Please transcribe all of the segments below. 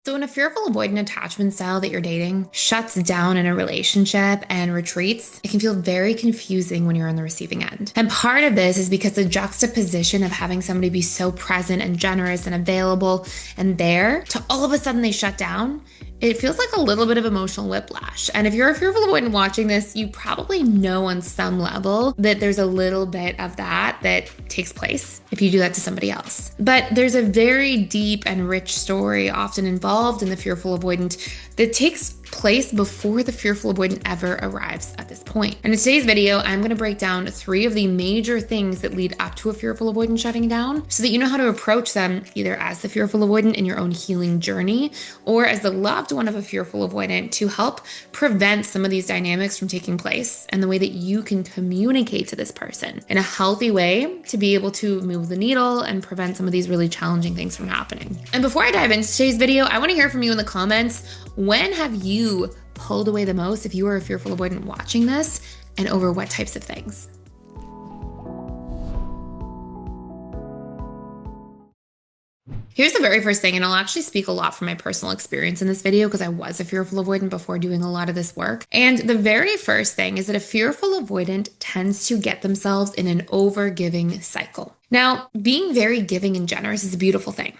So, when a fearful avoidant attachment style that you're dating shuts down in a relationship and retreats, it can feel very confusing when you're on the receiving end. And part of this is because the juxtaposition of having somebody be so present and generous and available and there to all of a sudden they shut down. It feels like a little bit of emotional whiplash. And if you're a fearful avoidant watching this, you probably know on some level that there's a little bit of that takes place if you do that to somebody else. But there's a very deep and rich story often involved in the fearful avoidant that takes place before the fearful avoidant ever arrives at this point. And in today's video, I'm going to break down 3 of the major things that lead up to a fearful avoidant shutting down so that you know how to approach them either as the fearful avoidant in your own healing journey or as the loved one of a fearful avoidant to help prevent some of these dynamics from taking place and the way that you can communicate to this person in a healthy way to be able to move the needle and prevent some of these really challenging things from happening. And before I dive into today's video, I want to hear from you in the comments. When have you pulled away the most if you are a fearful avoidant watching this, and over what types of things? Here's the very first thing, and I'll actually speak a lot from my personal experience in this video because I was a fearful avoidant before doing a lot of this work. And the very first thing is that a fearful avoidant tends to get themselves in an over-giving cycle. Now, being very giving and generous is a beautiful thing.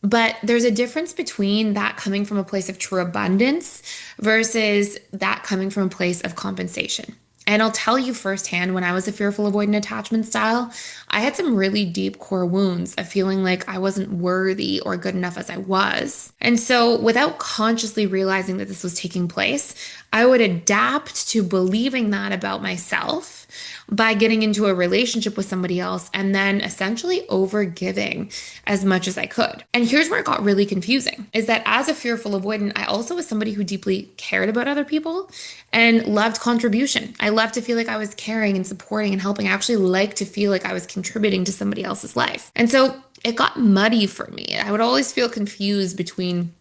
But there's a difference between that coming from a place of true abundance versus that coming from a place of compensation. And I'll tell you firsthand, when I was a fearful avoidant attachment style, I had some really deep core wounds of feeling like I wasn't worthy or good enough as I was. And so without consciously realizing that this was taking place, I would adapt to believing that about myself by getting into a relationship with somebody else and then essentially over giving as much as I could. And here's where it got really confusing, is that as a fearful avoidant, I also was somebody who deeply cared about other people and loved contribution. I loved to feel like I was caring and supporting and helping. I actually liked to feel like I was contributing to somebody else's life. And so it got muddy for me. I would always feel confused between,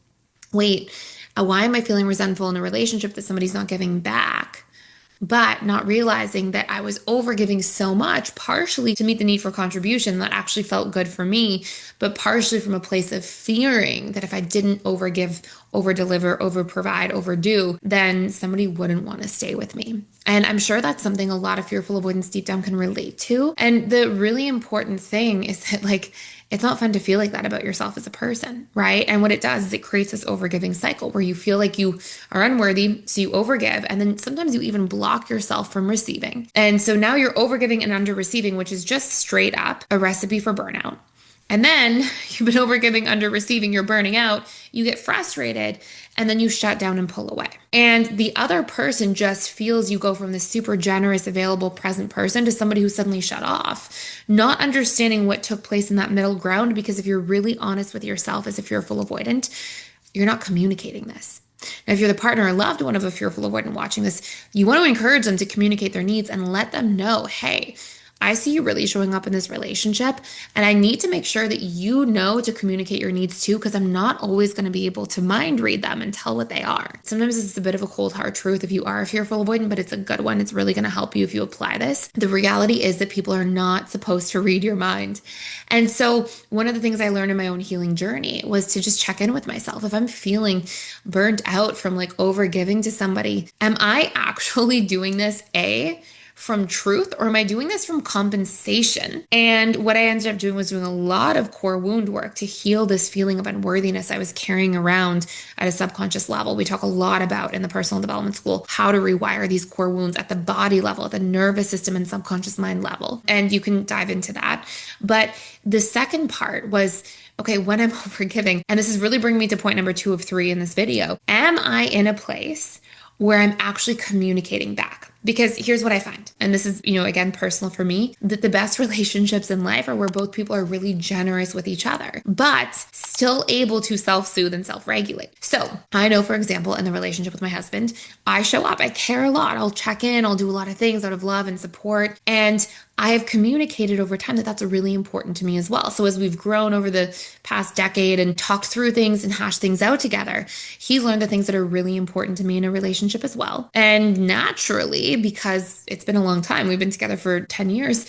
wait, why am I feeling resentful in a relationship that somebody's not giving back? But not realizing that I was overgiving so much, partially to meet the need for contribution that actually felt good for me, but partially from a place of fearing that if I didn't overgive, overdeliver, overprovide, overdo, then somebody wouldn't want to stay with me. And I'm sure that's something a lot of fearful avoidants deep down can relate to. And the really important thing is that, it's not fun to feel like that about yourself as a person, right? And what it does is it creates this overgiving cycle where you feel like you are unworthy, so you overgive, and then sometimes you even block yourself from receiving. And so now you're overgiving and under receiving, which is just straight up a recipe for burnout. And then you've been overgiving, under receiving, you're burning out, you get frustrated, and then you shut down and pull away. And the other person just feels you go from this super generous, available, present person to somebody who suddenly shut off, not understanding what took place in that middle ground, because if you're really honest with yourself as a fearful avoidant, you're not communicating this. Now, if you're the partner or loved one of a fearful avoidant watching this, you want to encourage them to communicate their needs and let them know, hey, I see you really showing up in this relationship, and I need to make sure that you know to communicate your needs too, because I'm not always going to be able to mind read them and tell what they are. Sometimes it's a bit of a cold hard truth if you are a fearful avoidant, but it's a good one. It's really going to help you if you apply this. The reality is that people are not supposed to read your mind. And so one of the things I learned in my own healing journey was to just check in with myself. If I'm feeling burnt out from over giving to somebody, am I actually doing this from truth, or am I doing this from compensation? And what I ended up doing was doing a lot of core wound work to heal this feeling of unworthiness I was carrying around at a subconscious level. We talk a lot about in the personal development school how to rewire these core wounds at the body level, at the nervous system and subconscious mind level. And you can dive into that. But the second part was, okay, when I'm overgiving, and this is really bringing me to point number 2 of 3 in this video, am I in a place where I'm actually communicating back? Because here's what I find, and this is, again, personal for me, that the best relationships in life are where both people are really generous with each other, but still able to self-soothe and self-regulate. So I know, for example, in the relationship with my husband, I show up, I care a lot, I'll check in, I'll do a lot of things out of love and support, and I have communicated over time that that's really important to me as well. So as we've grown over the past decade and talked through things and hashed things out together, he's learned the things that are really important to me in a relationship as well. And naturally, because it's been a long time, we've been together for 10 years,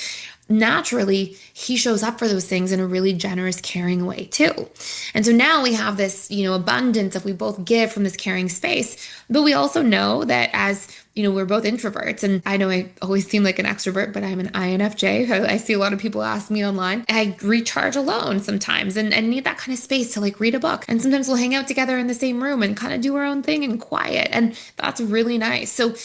naturally he shows up for those things in a really generous, caring way too. And so now we have this, abundance of we both give from this caring space, but we also know that as we're both introverts. And I know I always seem like an extrovert, but I'm an INFJ. I see a lot of people ask me online. I recharge alone sometimes and need that kind of space to like read a book. And sometimes we'll hang out together in the same room and kind of do our own thing in quiet. And that's really nice. So,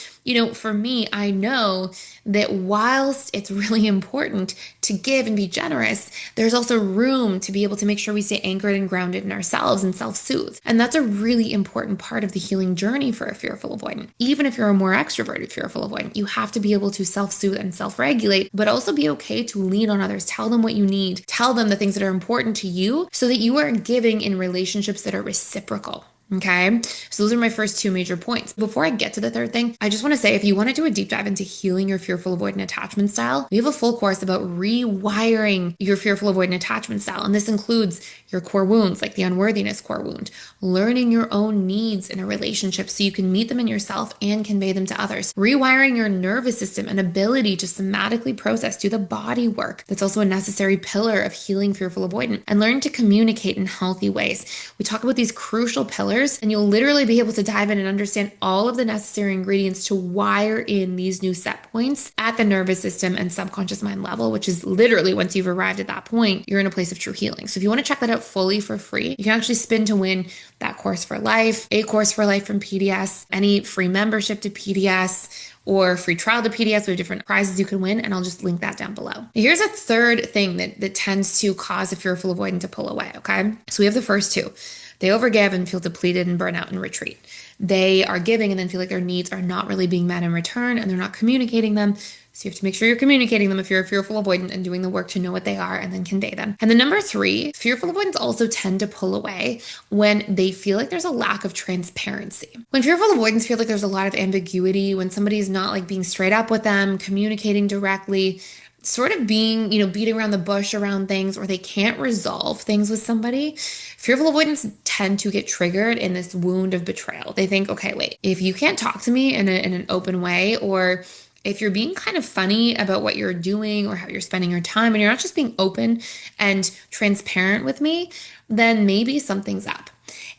for me, I know that whilst it's really important to give and be generous, there's also room to be able to make sure we stay anchored and grounded in ourselves and self-soothe. And that's a really important part of the healing journey for a fearful avoidant. Even if you're a more extroverted fearful avoidant, you have to be able to self-soothe and self-regulate, but also be okay to lean on others. Tell them what you need. Tell them the things that are important to you so that you are giving in relationships that are reciprocal. Okay, so those are my first two major points. Before I get to the third thing, I just want to say if you want to do a deep dive into healing your fearful avoidant attachment style, we have a full course about rewiring your fearful avoidant attachment style. And this includes your core wounds, like the unworthiness core wound, learning your own needs in a relationship so you can meet them in yourself and convey them to others, rewiring your nervous system and ability to somatically process, do the body work. That's also a necessary pillar of healing fearful avoidant, and learn to communicate in healthy ways. We talk about these crucial pillars, and you'll literally be able to dive in and understand all of the necessary ingredients to wire in these new set points at the nervous system and subconscious mind level, which is literally once you've arrived at that point, you're in a place of true healing. So if you want to check that out fully for free, you can actually spin to win that course for life, a course for life from PDS, any free membership to PDS, or free trial to PDS. We have different prizes you can win, and I'll just link that down below. Here's a third thing that tends to cause a fearful avoidant to pull away, okay? So we have the first two. They overgive and feel depleted and burn out and retreat. They are giving and then feel like their needs are not really being met in return, and they're not communicating them. So you have to make sure you're communicating them if you're a fearful avoidant and doing the work to know what they are and then convey them. And the number three, fearful avoidants also tend to pull away when they feel like there's a lack of transparency. When fearful avoidants feel like there's a lot of ambiguity, when somebody's not like being straight up with them, communicating directly, sort of being, beating around the bush around things, or they can't resolve things with somebody, fearful avoidants tend to get triggered in this wound of betrayal. They think, okay, wait, if you can't talk to me in an open way, or if you're being kind of funny about what you're doing or how you're spending your time, and you're not just being open and transparent with me, then maybe something's up.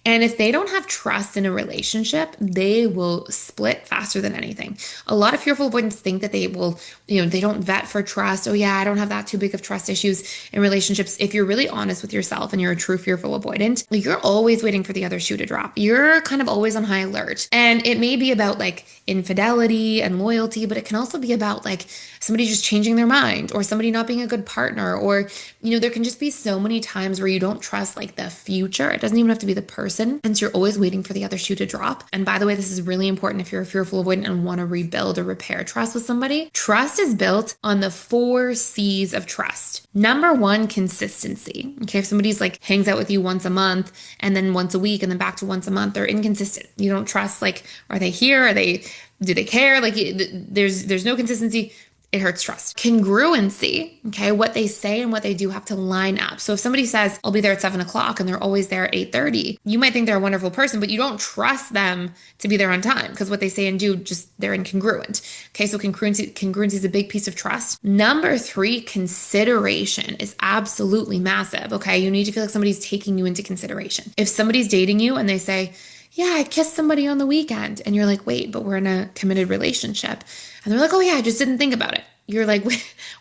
And if they don't have trust in a relationship, they will split faster than anything. A lot of fearful avoidants think that they will, they don't vet for trust. Oh yeah, I don't have that too big of trust issues in relationships. If you're really honest with yourself and you're a true fearful avoidant, you're always waiting for the other shoe to drop. You're kind of always on high alert. And it may be about like infidelity and loyalty, but it can also be about like somebody just changing their mind, or somebody not being a good partner, or, there can just be so many times where you don't trust like the future. It doesn't even have to be the person. And so you're always waiting for the other shoe to drop. And by the way, this is really important if you're a fearful avoidant and want to rebuild or repair trust with somebody. Trust is built on the 4 C's of trust. Number 1, consistency. Okay, if somebody's like hangs out with you once a month and then once a week and then back to once a month, they're inconsistent. You don't trust, like, are they here? Do they care? Like, there's no consistency. It hurts trust. Congruency, okay? What they say and what they do have to line up. So if somebody says, I'll be there at 7 o'clock and they're always there at 8:30, you might think they're a wonderful person, but you don't trust them to be there on time because what they say and do, they're incongruent. Okay, so congruency is a big piece of trust. Number 3, consideration is absolutely massive, okay? You need to feel like somebody's taking you into consideration. If somebody's dating you and they say, yeah, I kissed somebody on the weekend, and you're like, wait, but we're in a committed relationship. And they're like, oh yeah, I just didn't think about it. You're like,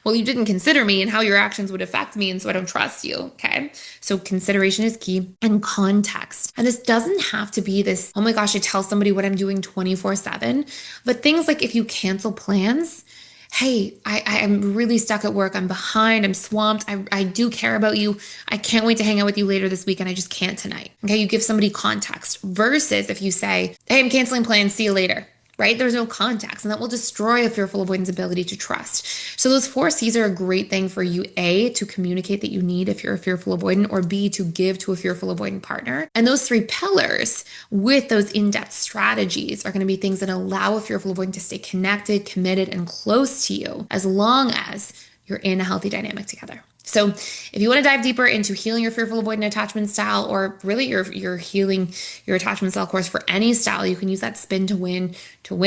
well, you didn't consider me and how your actions would affect me, and so I don't trust you, okay? So consideration is key, and context. And this doesn't have to be this, oh my gosh, I tell somebody what I'm doing 24/7, but things like if you cancel plans, hey, I'm really stuck at work. I'm behind. I'm swamped. I do care about you. I can't wait to hang out with you later this week, and I just can't tonight. Okay, you give somebody context versus if you say, hey, I'm canceling plans. See you later. Right? There's no context, and that will destroy a fearful avoidant's ability to trust. So those 4 C's are a great thing for you, A, to communicate that you need if you're a fearful avoidant, or B, to give to a fearful avoidant partner. And those 3 pillars with those in-depth strategies are going to be things that allow a fearful avoidant to stay connected, committed, and close to you as long as you're in a healthy dynamic together. So if you want to dive deeper into healing your fearful avoidant attachment style, or really your healing your attachment style course for any style, you can use that spin to win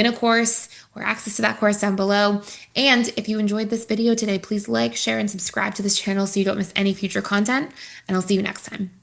a course or access to that course down below. And if you enjoyed this video today, please like, share, and subscribe to this channel so you don't miss any future content. And I'll see you next time.